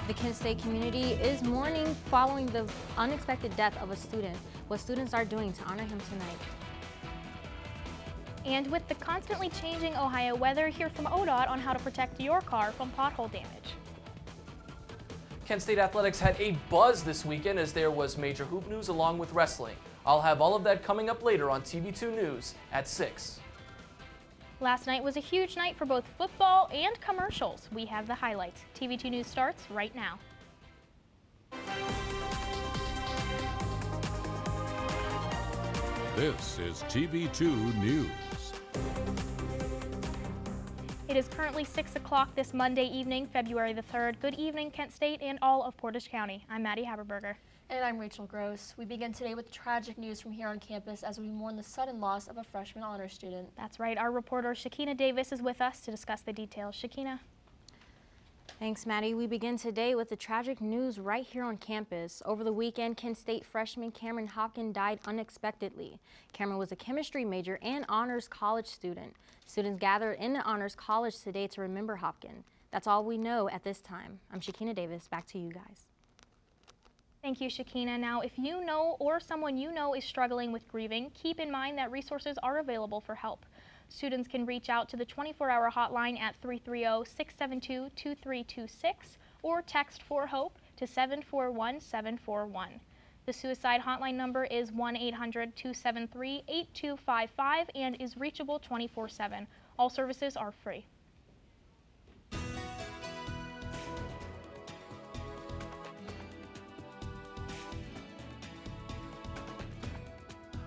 The Kent State community is mourning following the unexpected death of a student. What students are doing to honor him tonight. And with the constantly changing Ohio weather, hear from ODOT on how to protect your car from pothole damage. Kent State Athletics had a buzz this weekend as there was major hoop news along with wrestling. I'll have all of that coming up later on TV2 News at 6. Last night was a huge night for both football and commercials. We have the highlights. TV2 News starts right now. This is TV2 News. It is currently 6 o'clock this Monday evening, February the 3rd. Good evening, Kent State and all of Portage County. I'm Maddy Haberberger. And I'm Rachel Gross. We begin today with tragic news from here on campus as we mourn the sudden loss of a freshman honor student. That's right. Our reporter Shaquiena Davis is with us to discuss the details. Shaquiena. Thanks, Maddie. We begin today with the tragic news right here on campus. Over the weekend, Kent State freshman Cameron Hopkin died unexpectedly. Cameron was a chemistry major and honors college student. Students gathered in the honors college today to remember Hopkin. That's all we know at this time. I'm Shaquiena Davis. Back to you guys. Thank you, Shaquiena. Now, if you know or someone you know is struggling with grieving, keep in mind that resources are available for help. Students can reach out to the 24-hour hotline at 330-672-2326 or text for HOPE to 741-741. The suicide hotline number is 1-800-273-8255 and is reachable 24/7. All services are free.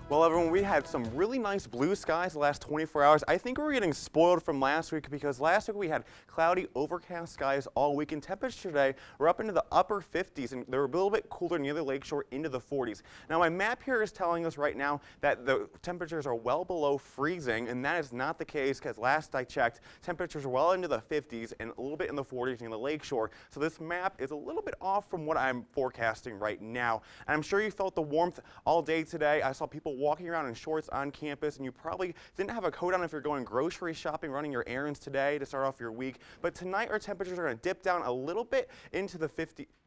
Well, everyone, we had some really nice blue skies the last 24 hours. I think we're getting spoiled from last week because last week we had cloudy, overcast skies all week, and temperatures today were up into the upper 50s, and they were a little bit cooler near the lakeshore into the 40s. Now, my map here is telling us right now that the temperatures are well below freezing, and that is not the case because last I checked, temperatures are well into the 50s and a little bit in the 40s near the lakeshore. So this map is a little bit off from what I'm forecasting right now. And I'm sure you felt the warmth all day today. I saw people walking around in shorts on campus, and you probably didn't have a coat on if you're going grocery shopping, running your errands today to start off your week. But tonight our temperatures are going to dip down a little bit into the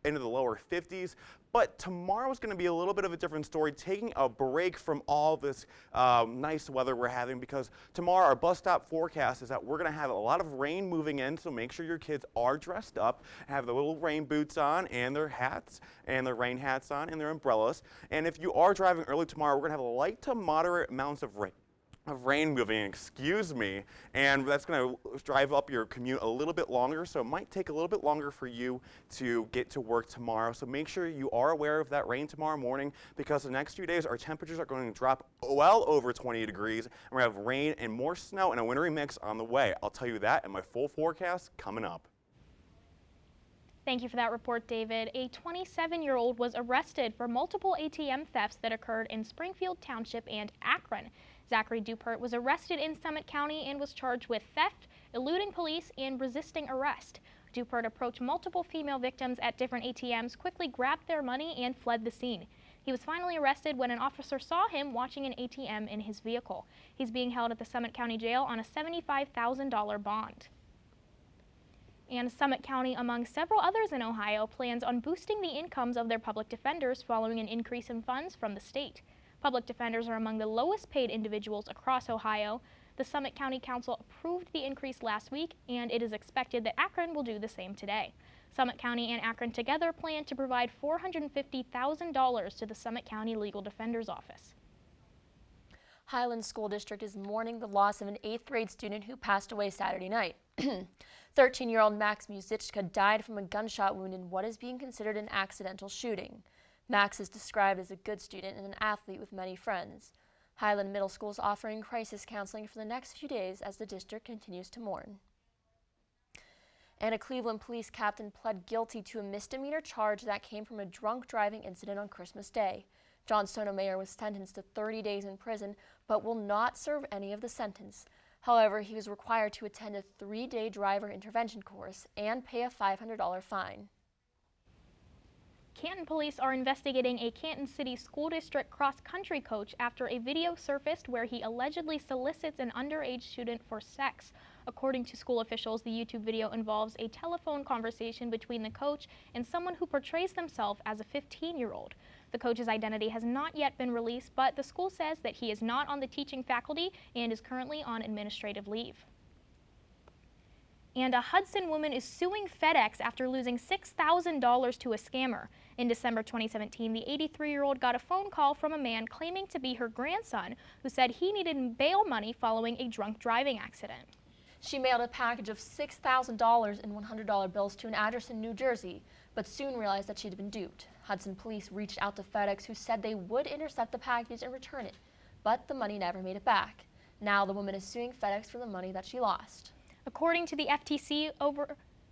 lower 50s. But tomorrow is going to be a little bit of a different story, taking a break from all this nice weather we're having, because tomorrow our bus stop forecast is that we're going to have a lot of rain moving in, so make sure your kids are dressed up, have the little rain boots on and their hats and their rain hats on and their umbrellas. And if you are driving early tomorrow, we're going to have light to moderate amounts of rain moving, excuse me, and that's going to drive up your commute a little bit longer, so it might take a little bit longer for you to get to work tomorrow. So make sure you are aware of that rain tomorrow morning, because the next few days our temperatures are going to drop well over 20 degrees, and we're going to have rain and more snow and a wintry mix on the way. I'll tell you that in my full forecast coming up. Thank you for that report, David. A 27-year-old was arrested for multiple ATM thefts that occurred in Springfield Township and Akron. Zachary Dupert was arrested in Summit County and was charged with theft, eluding police, and resisting arrest. Dupert approached multiple female victims at different ATMs, quickly grabbed their money, and fled the scene. He was finally arrested when an officer saw him watching an ATM in his vehicle. He's being held at the Summit County Jail on a $75,000 bond. And Summit County, among several others in Ohio, plans on boosting the incomes of their public defenders following an increase in funds from the state. Public defenders are among the lowest paid individuals across Ohio. The Summit County Council approved the increase last week, and it is expected that Akron will do the same today. Summit County and Akron together plan to provide $450,000 to the Summit County Legal Defender's Office. Highland School District is mourning the loss of an 8th grade student who passed away Saturday night. 13-year-old Max Musichka died from a gunshot wound in what is being considered an accidental shooting. Max is described as a good student and an athlete with many friends. Highland Middle School is offering crisis counseling for the next few days as the district continues to mourn. And a Cleveland police captain pled guilty to a misdemeanor charge that came from a drunk driving incident on Christmas Day. John Stonemeyer was sentenced to 30 days in prison, but will not serve any of the sentence. However, he was required to attend a 3-day driver intervention course and pay a $500 fine. Canton police are investigating a Canton City School District cross-country coach after a video surfaced where he allegedly solicits an underage student for sex. According to school officials, the YouTube video involves a telephone conversation between the coach and someone who portrays themselves as a 15-year-old. The coach's identity has not yet been released, but the school says that he is not on the teaching faculty and is currently on administrative leave. And a Hudson woman is suing FedEx after losing $6,000 to a scammer. In December 2017, the 83-year-old got a phone call from a man claiming to be her grandson, who said he needed bail money following a drunk driving accident. She mailed a package of $6,000 in $100 bills to an address in New Jersey, but soon realized that she'd been duped. Hudson police reached out to FedEx, who said they would intercept the package and return it, but the money never made it back. Now the woman is suing FedEx for the money that she lost. According to the FTC,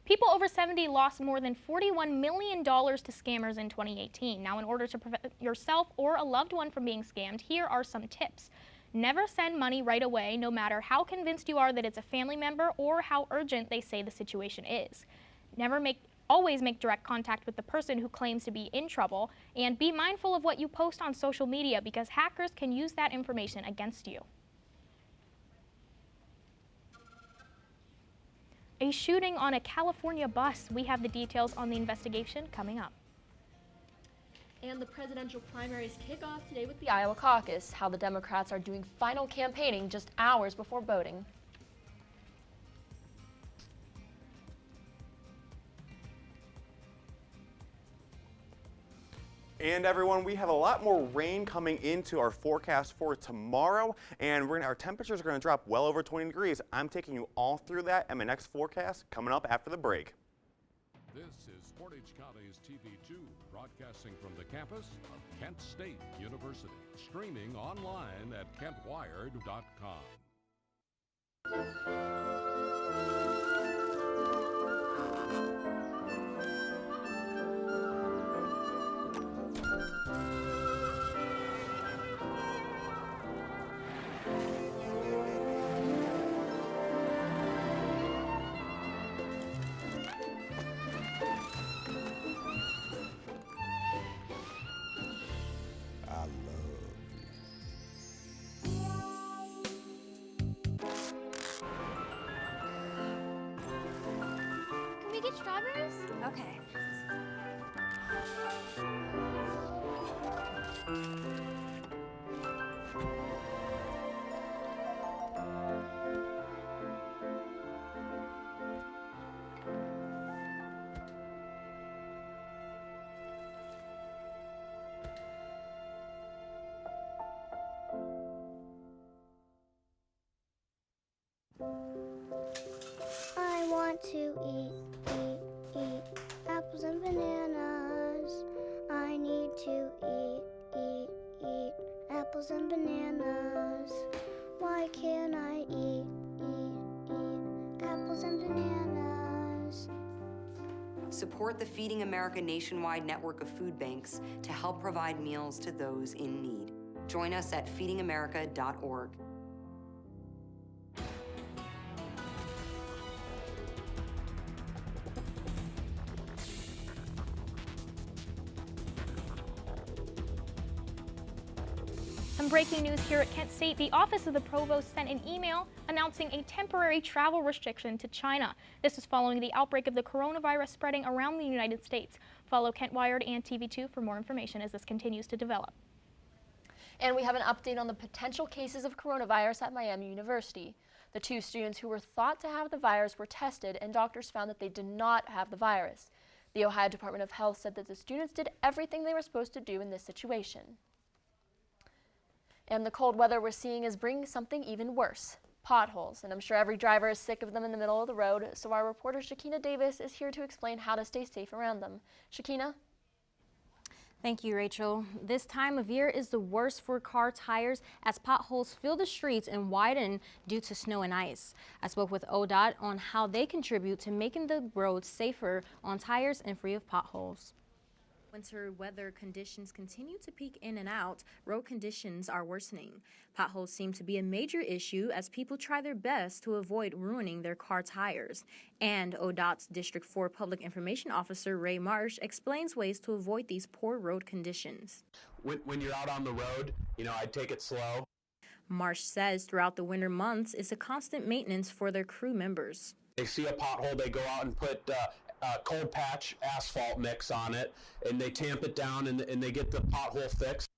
people over 70 lost more than $41 million to scammers in 2018. Now, in order to prevent yourself or a loved one from being scammed, here are some tips. Never send money right away, no matter how convinced you are that it's a family member or how urgent they say the situation is. Always make direct contact with the person who claims to be in trouble, and be mindful of what you post on social media because hackers can use that information against you. A shooting on a California bus. We have the details on the investigation coming up. And the presidential primaries kick off today with the Iowa caucus, how the Democrats are doing final campaigning just hours before voting. And everyone, we have a lot more rain coming into our forecast for tomorrow, and our temperatures are going to drop well over 20 degrees. I'm taking you all through that in my next forecast coming up after the break. This is Portage County's TV2, broadcasting from the campus of Kent State University, streaming online at kentwired.com. Can we get strawberries? Okay. I want to eat apples and bananas. I need to eat apples and bananas. Why can't I eat apples and bananas? Support the Feeding America nationwide network of food banks to help provide meals to those in need. Join us at feedingamerica.org. Some breaking news here at Kent State. The Office of the Provost sent an email announcing a temporary travel restriction to China. This is following the outbreak of the coronavirus spreading around the United States. Follow Kent Wired and TV2 for more information as this continues to develop. And we have an update on the potential cases of coronavirus at Miami University. The 2 students who were thought to have the virus were tested, and doctors found that they did not have the virus. The Ohio Department of Health said that the students did everything they were supposed to do in this situation. And the cold weather we're seeing is bringing something even worse, potholes. And I'm sure every driver is sick of them in the middle of the road, so our reporter Shaquiena Davis is here to explain how to stay safe around them. Shaquiena? Thank you, Rachel. This time of year is the worst for car tires as potholes fill the streets and widen due to snow and ice. I spoke with ODOT on how they contribute to making the roads safer on tires and free of potholes. Winter weather conditions continue to peak in and out. Road conditions are worsening. Potholes seem to be a major issue as people try their best to avoid ruining their car tires. And ODOT's District 4 Public Information Officer Ray Marsh explains ways to avoid these poor road conditions. When you're out on the road, I'd take it slow. Marsh says throughout the winter months is a constant maintenance for their crew members. They see a pothole, they go out and put cold patch asphalt mix on it, and they tamp it down and they get the pothole fixed.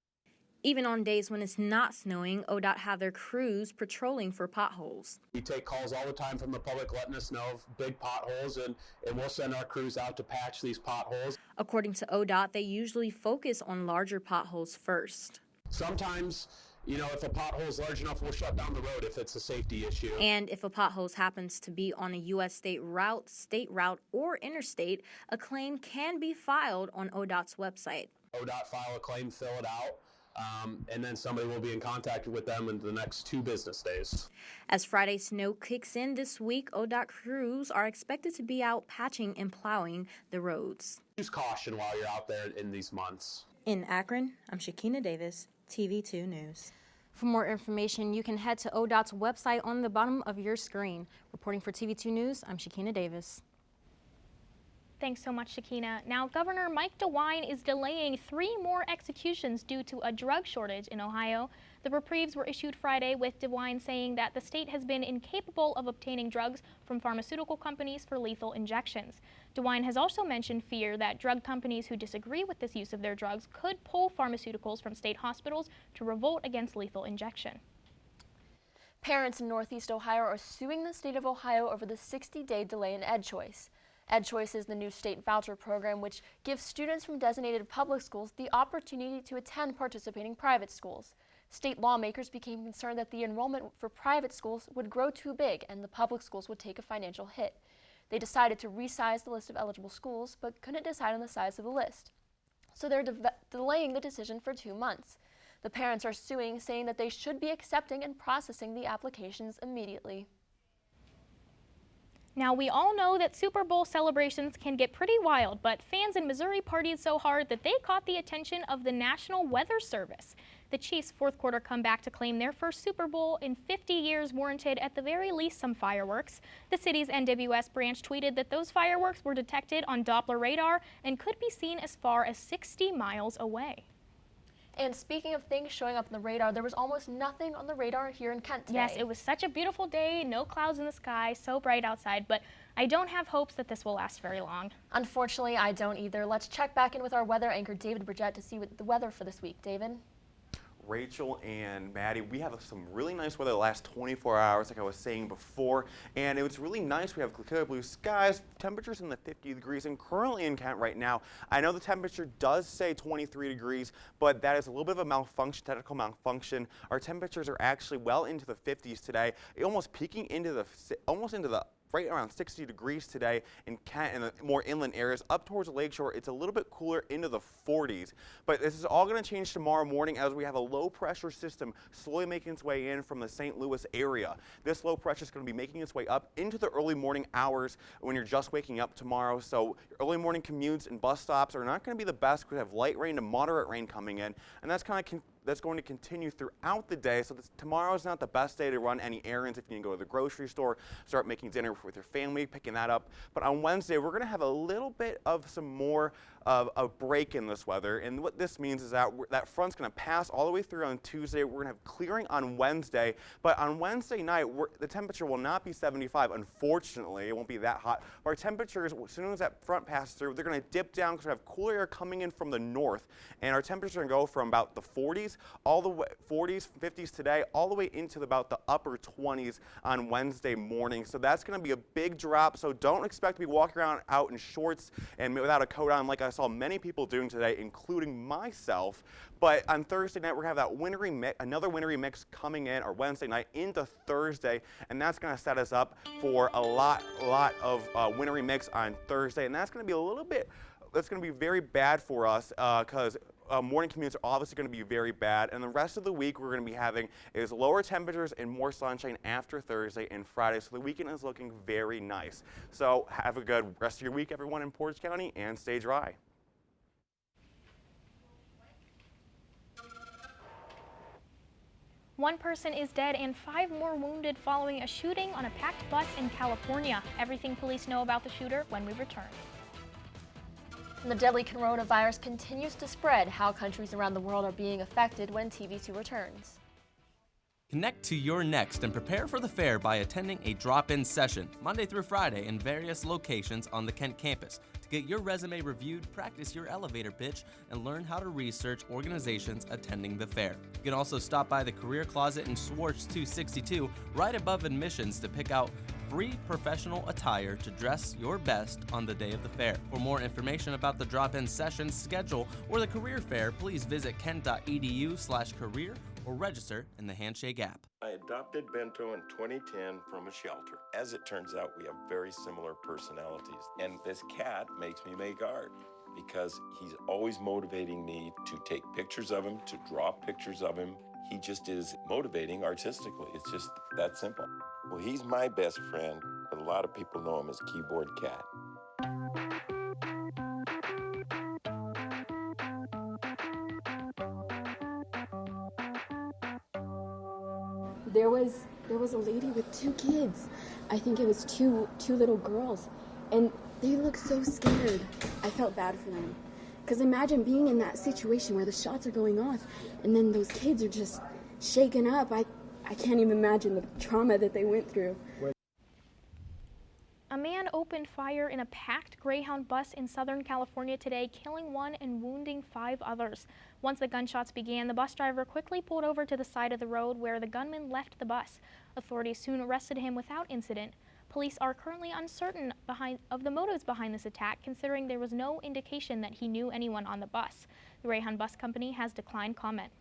Even on days when it's not snowing, ODOT have their crews patrolling for potholes. We take calls all the time from the public letting us know of big potholes, and we'll send our crews out to patch these potholes. According to ODOT, they usually focus on larger potholes first. Sometimes, you know, if a pothole is large enough, we'll shut down the road if it's a safety issue. And if a pothole happens to be on a U.S. state route, or interstate, a claim can be filed on ODOT's website. ODOT file a claim, fill it out. And then somebody will be in contact with them in the next 2 business days. As Friday snow kicks in this week, ODOT crews are expected to be out patching and plowing the roads. Use caution while you're out there in these months. In Akron, I'm Shaquiena Davis, TV2 News. For more information, you can head to ODOT's website on the bottom of your screen. Reporting for TV2 News, I'm Shaquiena Davis. Thanks so much, Shaquiena. Now, Governor Mike DeWine is delaying 3 more executions due to a drug shortage in Ohio. The reprieves were issued Friday, with DeWine saying that the state has been incapable of obtaining drugs from pharmaceutical companies for lethal injections. DeWine has also mentioned fear that drug companies who disagree with this use of their drugs could pull pharmaceuticals from state hospitals to revolt against lethal injection. Parents in Northeast Ohio are suing the state of Ohio over the 60-day delay in EdChoice. EdChoice is the new state voucher program which gives students from designated public schools the opportunity to attend participating private schools. State lawmakers became concerned that the enrollment for private schools would grow too big and the public schools would take a financial hit. They decided to resize the list of eligible schools but couldn't decide on the size of the list. So they're delaying the decision for 2 months. The parents are suing, saying that they should be accepting and processing the applications immediately. Now, we all know that Super Bowl celebrations can get pretty wild, but fans in Missouri partied so hard that they caught the attention of the National Weather Service. The Chiefs' fourth quarter comeback to claim their first Super Bowl in 50 years warranted at the very least some fireworks. The city's NWS branch tweeted that those fireworks were detected on Doppler radar and could be seen as far as 60 miles away. And speaking of things showing up on the radar, there was almost nothing on the radar here in Kent today. Yes, it was such a beautiful day, no clouds in the sky, so bright outside, but I don't have hopes that this will last very long. Unfortunately, I don't either. Let's check back in with our weather anchor, David Burgett, to see what the weather for this week. David? Rachel and Maddie, we have some really nice weather the last 24 hours, like I was saying before, and it was really nice. We have clear blue skies, temperatures in the 50 degrees, and currently in Kent right now, I know the temperature does say 23 degrees, but that is a little bit of a malfunction, technical malfunction. Our temperatures are actually well into the 50s today, almost peaking into the right around 60 degrees today in Kent and the more inland areas. Up towards the lakeshore, it's a little bit cooler into the 40s. But this is all going to change tomorrow morning as we have a low pressure system slowly making its way in from the St. Louis area. This low pressure is going to be making its way up into the early morning hours when you're just waking up tomorrow. So early morning commutes and bus stops are not going to be the best because we have light rain to moderate rain coming in, and that's going to continue throughout the day. So tomorrow is not the best day to run any errands if you can go to the grocery store, start making dinner with your family, picking that up. But on Wednesday, we're going to have a little bit of some more of a break in this weather. And what this means is that that front's going to pass all the way through on Tuesday. We're going to have clearing on Wednesday. But on Wednesday night, the temperature will not be 75. Unfortunately, it won't be that hot. Our temperatures, as soon as that front passes through, they're going to dip down because we have cooler air coming in from the north. And our temperatures are going to go from about the 40s, all the way 40s, 50s today, all the way into about the upper 20s on Wednesday morning. So that's going to be a big drop. So don't expect to be walking around out in shorts and without a coat on like I saw many people doing today, including myself. But on Thursday night, we're going to have that wintry mix, another wintry mix coming in, or Wednesday night into Thursday, and that's going to set us up for a lot of wintry mix on Thursday, and that's going to be a little bit, that's going to be very bad for us because morning commutes are obviously going to be very bad, and the rest of the week we're going to be having is lower temperatures and more sunshine after Thursday and Friday, so the weekend is looking very nice. So have a good rest of your week, everyone in Portage County, and stay dry. One person is dead and 5 more wounded following a shooting on a packed bus in California. Everything police know about the shooter when we return. And the deadly coronavirus continues to spread. How countries around the world are being affected when TV2 returns. Connect to your next and prepare for the fair by attending a drop-in session Monday through Friday in various locations on the Kent campus. To get your resume reviewed, practice your elevator pitch, and learn how to research organizations attending the fair. You can also stop by the Career Closet in Swartz 262 right above admissions to pick out free professional attire to dress your best on the day of the fair. For more information about the drop-in session schedule or the career fair, please visit kent.edu/career or register in the Handshake app. I adopted Bento in 2010 from a shelter. As it turns out, we have very similar personalities. And this cat makes me make art because he's always motivating me to take pictures of him, to draw pictures of him. He just is motivating artistically. It's just that simple. Well, he's my best friend, but a lot of people know him as Keyboard Cat. There was a lady with 2 kids. I think it was two little girls, and they looked so scared. I felt bad for them. Because imagine being in that situation where the shots are going off, and then those kids are just shaken up. I can't even imagine the trauma that they went through. A man opened fire in a packed Greyhound bus in Southern California today, killing 1 and wounding 5 others. Once the gunshots began, the bus driver quickly pulled over to the side of the road where the gunman left the bus. Authorities soon arrested him without incident. Police are currently uncertain of the motives behind this attack, considering there was no indication that he knew anyone on the bus. The Greyhound Bus Company has declined comment.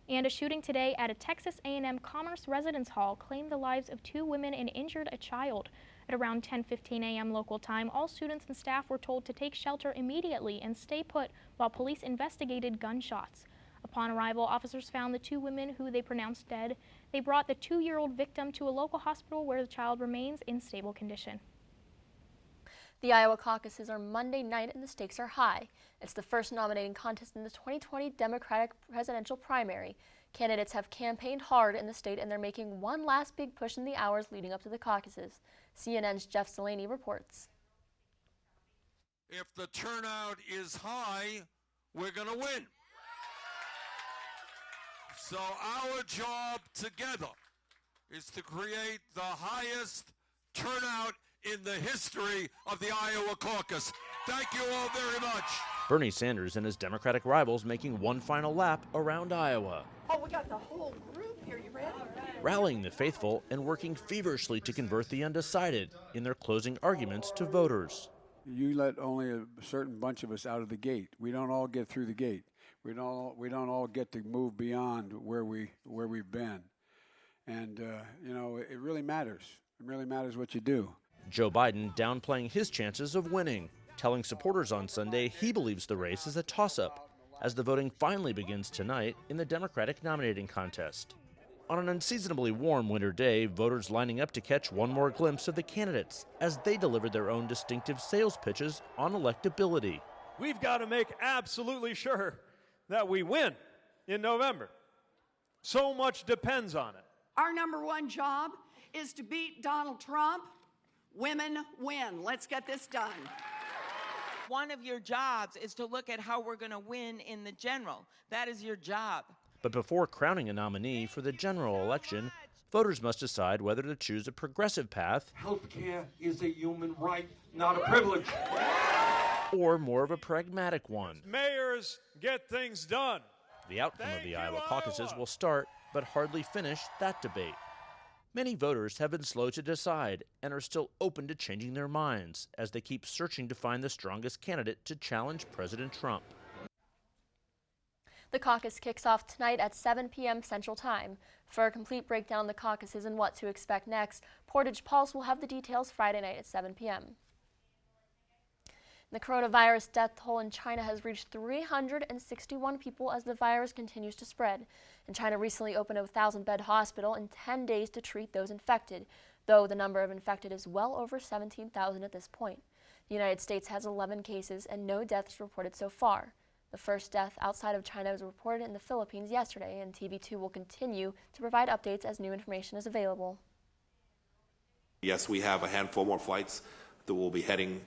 And a shooting today at a Texas A&M Commerce Residence Hall claimed the lives of 2 women and injured a child. At around 10:15 a.m. local time, all students and staff were told to take shelter immediately and stay put while police investigated gunshots. Upon arrival, officers found the 2 women who they pronounced dead. They brought the 2-year-old victim to a local hospital where the child remains in stable condition. The Iowa caucuses are Monday night and the stakes are high. It's the first nominating contest in the 2020 Democratic presidential primary. Candidates have campaigned hard in the state and they're making one last big push in the hours leading up to the caucuses. CNN's Jeff Delaney reports. If the turnout is high, we're going to win. So our job together is to create the highest turnout in the history of the Iowa caucus. Thank you all very much. Bernie Sanders and his Democratic rivals making one final lap around Iowa. Oh, we got the whole group here. You ready? Rallying the faithful and working feverishly to convert the undecided in their closing arguments to voters. You let only a certain bunch of us out of the gate. We don't all get through the gate. We don't all get to move beyond where we've been. And you know, it really matters. It really matters what you do. Joe Biden downplaying his chances of winning, telling supporters on Sunday he believes the race is a toss-up as the voting finally begins tonight in the Democratic nominating contest. On an unseasonably warm winter day, voters lining up to catch one more glimpse of the candidates as they delivered their own distinctive sales pitches on electability. We've got to make absolutely sure that we win in November. So much depends on it. Our #1 job is to beat Donald Trump. Women win. Let's get this done. One of your jobs is to look at how we're going to win in the general. That is your job. But before crowning a nominee for the general election, voters must decide whether to choose a progressive path. Healthcare is a human right, not a privilege. Or more of a pragmatic one. Mayors get things done. The outcome of the Iowa caucuses will start, but hardly finish that debate. Many voters have been slow to decide and are still open to changing their minds as they keep searching to find the strongest candidate to challenge President Trump. The caucus kicks off tonight at 7 p.m. Central Time. For a complete breakdown of the caucuses and what to expect next, Portage Pulse will have the details Friday night at 7 p.m. The coronavirus death toll in China has reached 361 people as the virus continues to spread. And China recently opened a 1,000-bed hospital in 10 days to treat those infected, though the number of infected is well over 17,000 at this point. The United States has 11 cases and no deaths reported so far. The first death outside of China was reported in the Philippines yesterday, and TV2 will continue to provide updates as new information is available. Yes, we have a handful more flights that will be heading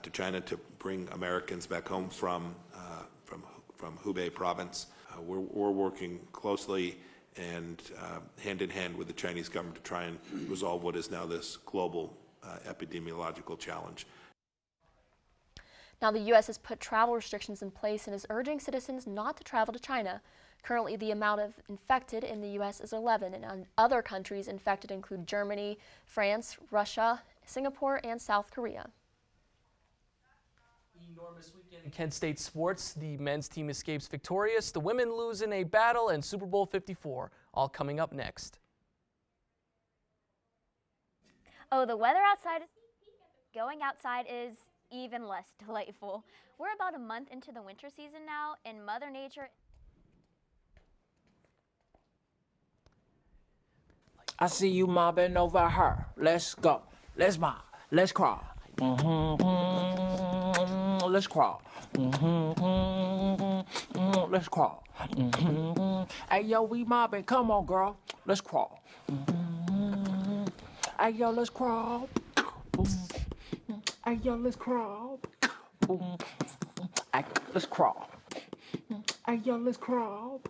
to China to bring Americans back home from Hubei province. We're working closely and hand in hand with the Chinese government to try and resolve what is now this global epidemiological challenge. Now, the U.S. has put travel restrictions in place and is urging citizens not to travel to China. Currently, the amount of infected in the U.S. is 11, and other countries infected include Germany, France, Russia, Singapore, and South Korea. Enormous weekend in Kent State sports. The men's team escapes victorious. The women lose in a battle, and Super Bowl 54. All coming up next. Oh, the weather outside, going outside is even less delightful. We're about a month into the winter season now, and Mother Nature... I see you mobbing over her. Let's go. Let's mob. Let's crawl. Let's crawl. Let's crawl. Hey, yo, we mobbing. Come on, girl. Let's crawl. Hey, yo, let's crawl. Hey, yo, let's crawl. Hey, let's crawl. Hey, yo, let's crawl.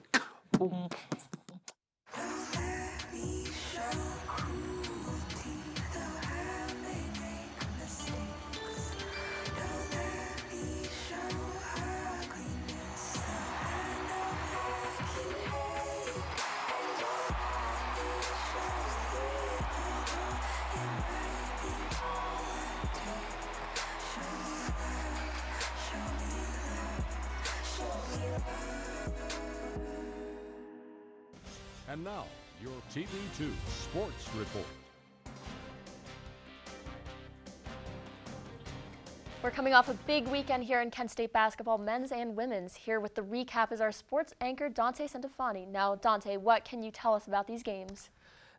And now, your TV2 Sports Report. We're coming off a big weekend here in Kent State basketball, men's and women's. Here with the recap is our sports anchor, Dante Centofanti. Now, Dante, what can you tell us about these games?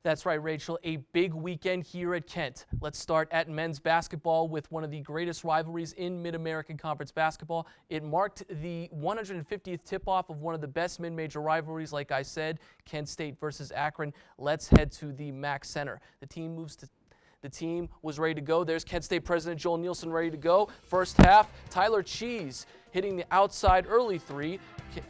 That's right, Rachel. A big weekend here at Kent. Let's start at men's basketball with one of the greatest rivalries in Mid-American Conference basketball. It marked the 150th tip-off of one of the best mid-major rivalries, like I said, Kent State versus Akron. Let's head to the MAC Center. The team was ready to go. There's Kent State President Joel Nielsen ready to go. First half, Tyler Cheese hitting the outside early three.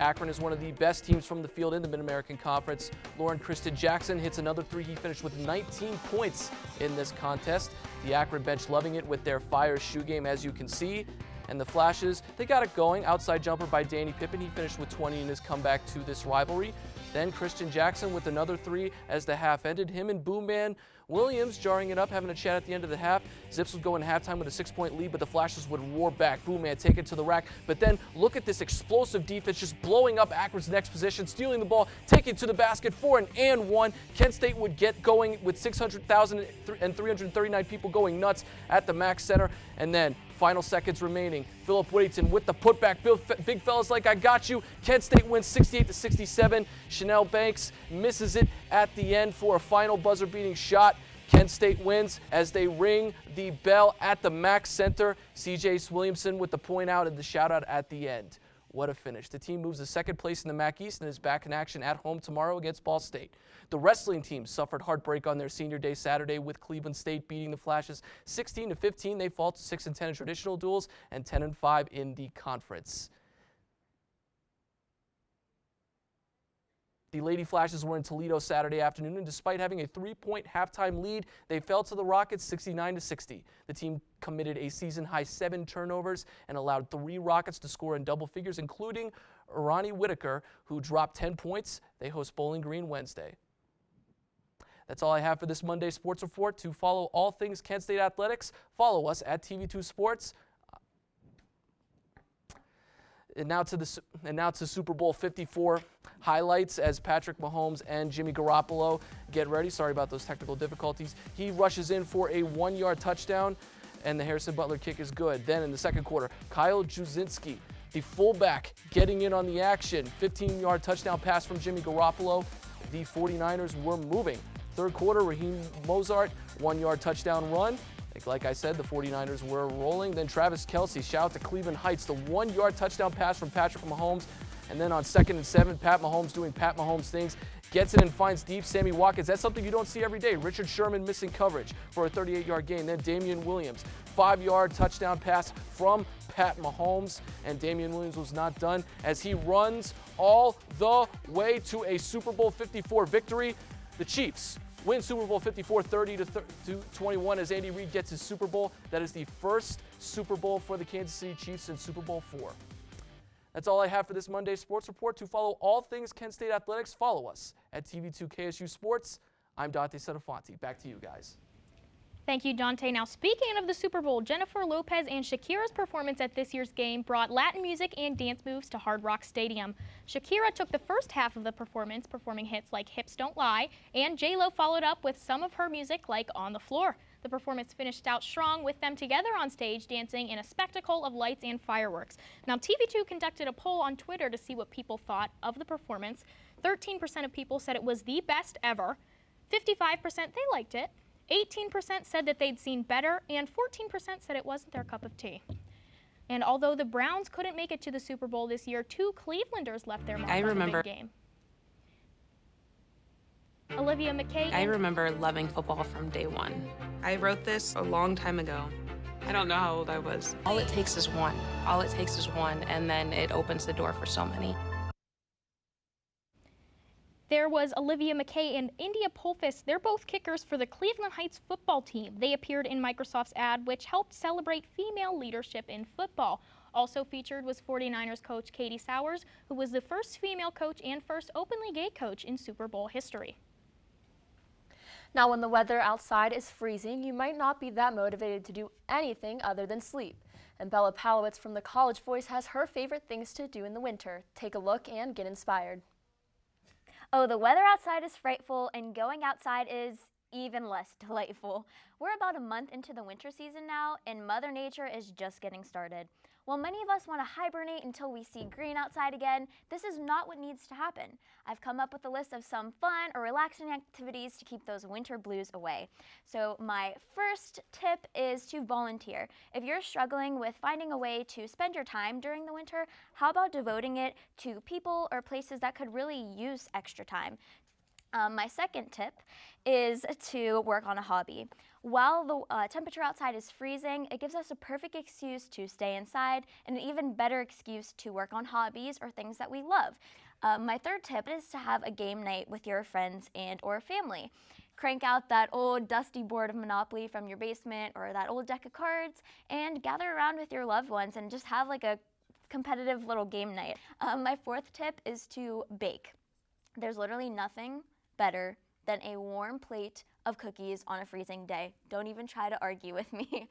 Akron is one of the best teams from the field in the Mid-American Conference. Lauren Kristen Jackson hits another three. He finished with 19 points in this contest. The Akron bench loving it with their fire shoe game, as you can see. And the Flashes, they got it going. Outside jumper by Danny Pippen. He finished with 20 in his comeback to this rivalry. Then Christian Jackson with another three as the half ended. Him and Boom Man Williams jarring it up, having a chat at the end of the half. Zips would go in halftime with a 6-point lead, but the Flashes would roar back. Boom Man take it to the rack. But then look at this explosive defense just blowing up Akron's next possession, stealing the ball, taking it to the basket for an and one. Kent State would get going with 600,000 and 339 people going nuts at the MAC Center. And then final seconds remaining. Philip Whittington with the putback. Big fellas like I got you. Kent State wins 68-67. Chanel Banks misses it at the end for a final buzzer-beating shot. Kent State wins as they ring the bell at the MAC Center. C.J. Williamson with the point out and the shout out at the end. What a finish. The team moves to second place in the MAC East and is back in action at home tomorrow against Ball State. The wrestling team suffered heartbreak on their senior day Saturday with Cleveland State beating the Flashes 16-15. They fall to 6-10 in traditional duels and 10-5 in the conference. The Lady Flashes were in Toledo Saturday afternoon, and despite having a 3-point halftime lead, they fell to the Rockets 69-60. The team committed a season-high 7 turnovers and allowed 3 Rockets to score in double figures, including Ronnie Whitaker, who dropped 10 points. They host Bowling Green Wednesday. That's all I have for this Monday Sports Report. To follow all things Kent State athletics, follow us at TV2 Sports. And now to Super Bowl 54 highlights as Patrick Mahomes and Jimmy Garoppolo get ready. Sorry about those technical difficulties. He rushes in for a 1-yard touchdown, and the Harrison Butler kick is good. Then in the second quarter, Kyle Juszczyk, the fullback, getting in on the action. 15-yard touchdown pass from Jimmy Garoppolo. The 49ers were moving. Third quarter, Raheem Mostert, 1-yard touchdown run. Like I said, the 49ers were rolling. Then Travis Kelce, shout out to Cleveland Heights, the 1-yard touchdown pass from Patrick Mahomes. And then on 2nd and 7, Pat Mahomes doing Pat Mahomes things. Gets it and finds deep Sammy Watkins. That's something you don't see every day. Richard Sherman missing coverage for a 38-yard gain. Then Damian Williams, 5-yard touchdown pass from Pat Mahomes. And Damian Williams was not done as he runs all the way to a Super Bowl 54 victory. The Chiefs win Super Bowl 54 30-21 as Andy Reid gets his Super Bowl. That is the first Super Bowl for the Kansas City Chiefs since Super Bowl 4. That's all I have for this Monday Sports Report. To follow all things Kent State athletics, follow us at TV2 KSU Sports. I'm Dante Centofanti. Back to you guys. Thank you, Dante. Now, speaking of the Super Bowl, Jennifer Lopez and Shakira's performance at this year's game brought Latin music and dance moves to Hard Rock Stadium. Shakira took the first half of the performance, performing hits like Hips Don't Lie, and J-Lo followed up with some of her music like On the Floor. The performance finished out strong with them together on stage dancing in a spectacle of lights and fireworks. Now, TV2 conducted a poll on Twitter to see what people thought of the performance. 13% of people said it was the best ever. 55% they liked it. 18% said that they'd seen better, and 14% said it wasn't their cup of tea. And although the Browns couldn't make it to the Super Bowl this year, 2 Clevelanders left their mark on the big game. Olivia McKay. I remember loving football from day one. I wrote this a long time ago. I don't know how old I was. All it takes is one. All it takes is one, and then it opens the door for so many. There was Olivia McKay and India Polfus. They're both kickers for the Cleveland Heights football team. They appeared in Microsoft's ad, which helped celebrate female leadership in football. Also featured was 49ers coach Katie Sowers, who was the first female coach and first openly gay coach in Super Bowl history. Now, when the weather outside is freezing, you might not be that motivated to do anything other than sleep. And Bella Palowitz from The College Voice has her favorite things to do in the winter. Take a look and get inspired. Oh, the weather outside is frightful, and going outside is even less delightful. We're about a month into the winter season now, and Mother Nature is just getting started. While many of us want to hibernate until we see green outside again, this is not what needs to happen. I've come up with a list of some fun or relaxing activities to keep those winter blues away. So my first tip is to volunteer. If you're struggling with finding a way to spend your time during the winter, how about devoting it to people or places that could really use extra time? My second tip is to work on a hobby. While the temperature outside is freezing, it gives us a perfect excuse to stay inside and an even better excuse to work on hobbies or things that we love. My third tip is to have a game night with your friends and or family. Crank out that old dusty board of Monopoly from your basement or that old deck of cards and gather around with your loved ones and just have like a competitive little game night. My fourth tip is to bake. There's literally nothing better than a warm plate of cookies on a freezing day. Don't even try to argue with me.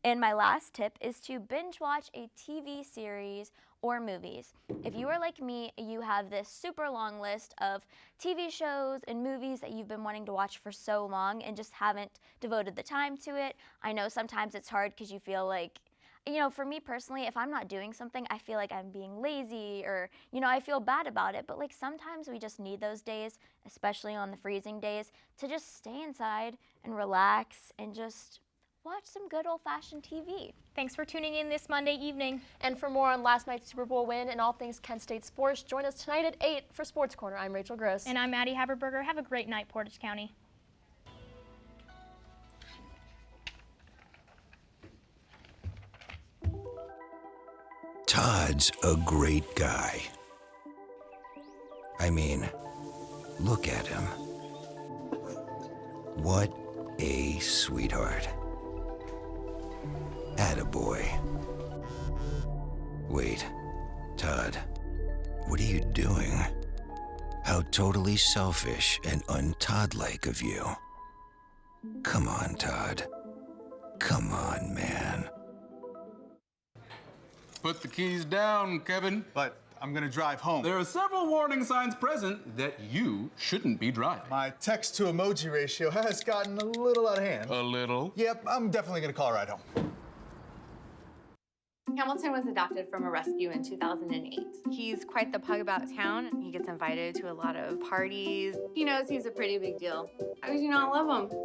And my last tip is to binge watch a TV series or movies. If you are like me, you have this super long list of TV shows and movies that you've been wanting to watch for so long and just haven't devoted the time to it. I know sometimes it's hard because you feel like, you know, for me personally, if I'm not doing something, I feel like I'm being lazy or, you know, I feel bad about it. But like sometimes we just need those days, especially on the freezing days, to just stay inside and relax and just watch some good old-fashioned TV. Thanks for tuning in this Monday evening. And for more on last night's Super Bowl win and all things Kent State sports, join us tonight at 8 for Sports Corner. I'm Rachel Gross. And I'm Maddy Haberberger. Have a great night, Portage County. Todd's a great guy. I mean, look at him. What a sweetheart. Attaboy. Wait, Todd, what are you doing? How totally selfish and un-Todd-like of you. Come on, Todd. Come on, man. Put the keys down, Kevin. But I'm gonna drive home. There are several warning signs present that you shouldn't be driving. My text to emoji ratio has gotten a little out of hand. A little? Yep, I'm definitely gonna call a ride home. Hamilton was adopted from a rescue in 2008. He's quite the pug about town. He gets invited to a lot of parties. He knows he's a pretty big deal. How could you not love him?